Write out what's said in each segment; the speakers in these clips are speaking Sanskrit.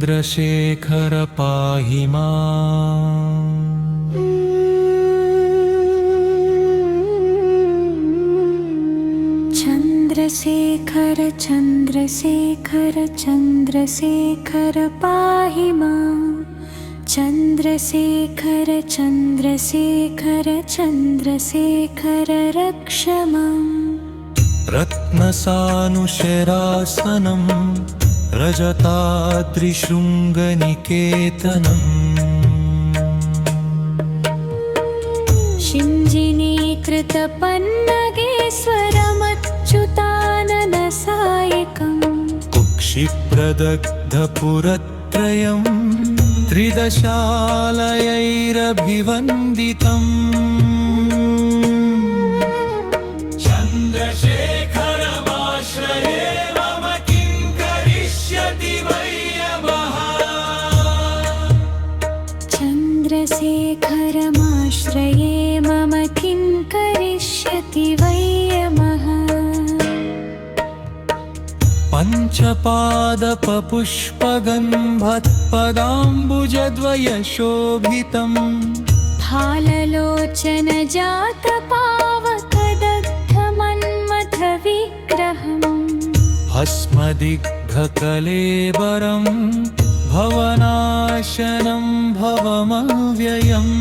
चन्द्रशेखर पाहि माम्। चन्द्रशेखर चन्द्रशेखर चन्द्रशेखर पाहि माम्। चन्द्रशेखर चन्द्रशेखर चन्द्रशेखर रक्ष माम्। रत्नसानुशरासनं रजताद्रिशृङ्गनिकेतनम्। शिञ्जिनीकृतपन्नगेश्वरमच्युताननसायकम्। कुक्षिप्रदग्धपुरत्रयं त्रिदशालयैरभिवन्दितम्। चन्द्रशेखरमाश्रये मम किं करिष्यति वै यमः। चन्द्रशेखरमाश्रये मम किं करिष्यति वै यमः। पञ्चपादपपुष्पगन्धत्पदाम्बुजद्वयशोभितम्। फाललोचनजातपावकदग्धमन्मथविग्रहम्। भस्मदिग्धकलेबरं भवनाशनं भवमव्ययम्।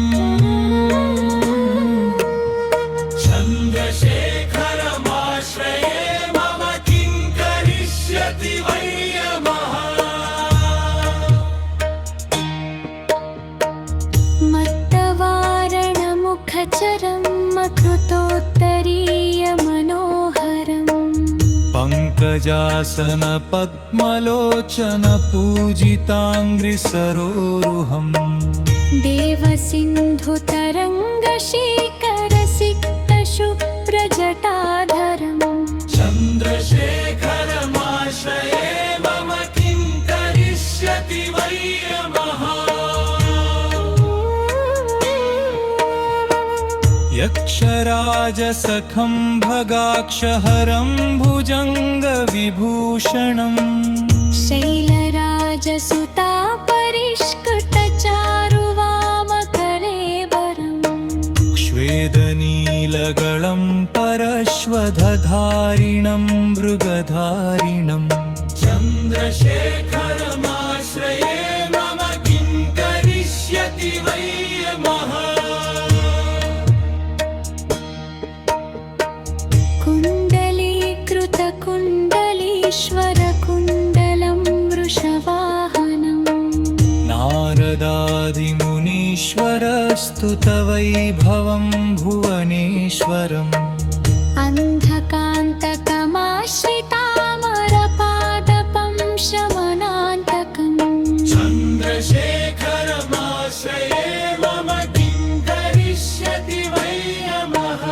चन्द्रशेखरमाश्रये मम किं करिष्यति वै यमः। मत्तवारणमुखचरमकृतोत्तरीयमनोहरम्। पङ्कजासन पद्मलोचन पूजिताङ्घ्रिसरोरुहम्। देवसिन्धुतरङ्गशीकरसिक्तशुभ्रजटाधरम्। चन्द्रशेखरमाश्रये मम किं करिष्यति वै यमः। यक्षराजसखं भगाक्षहरं भुजङ्गविभूषणम्। शैलराजसुतापरिष्कृतचारुवामकलेबरम्। श्वेदनीलगलं परश्वधधारिणं मृगधारिणम्। चन्द्रशेखरमाश्रये मम किं करिष्यति वै यमः। कुण्डलीकृतकुण्डलीश्वरकुण्डलं वृषवाहनम्। नारदादिमुनीश्वरस्तुतवैभवं भुवनेश्वरम्। अन्धकान्तकमाश्रितामरपादपं शमनान्तकम्। चन्द्रशेखरमाश्रये मम किं करिष्यति वै यमः।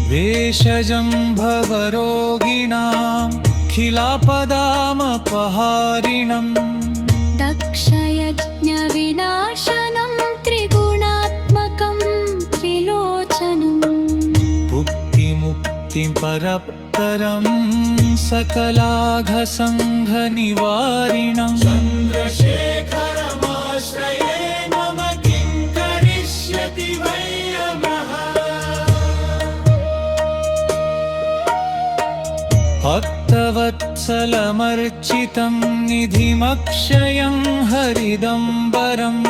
वेषजं भवरोगिणाम् खिलापदामपहारिणम्। दक्षयज्ञविनाशनं त्रिगुणात्मकं त्रिलोचनम्। मुक्तिं परप्तरं सकलाघसङ्घनिवारिणम्। चन्द्रशेखरमाश्रये मम किं करिष्यति वै यमः। भक्तवत्सलमर्चितं निधिमक्षयं हरिदम्बरम्।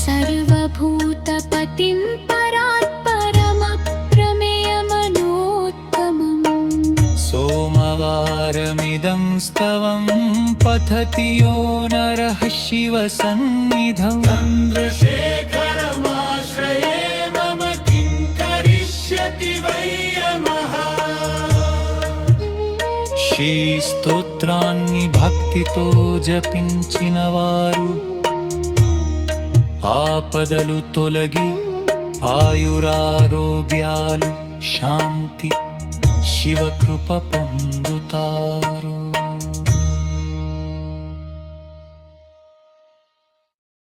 सर्वभूतपतिं परात्परमप्रमेयमनोत्तमम्। सोमवारमिदं स्तवं पठति यो नरः शिवसन्निधौ। चन्द्रशेखरमाश्रये मम किं करिष्यति वै यमः। శ్రీస్తోత్రాన్ని భక్తితో జపించిన వారు ఆపదలు తొలగి ఆయురారోగ్యాలు శాంతి శివకృప పొందుతారు.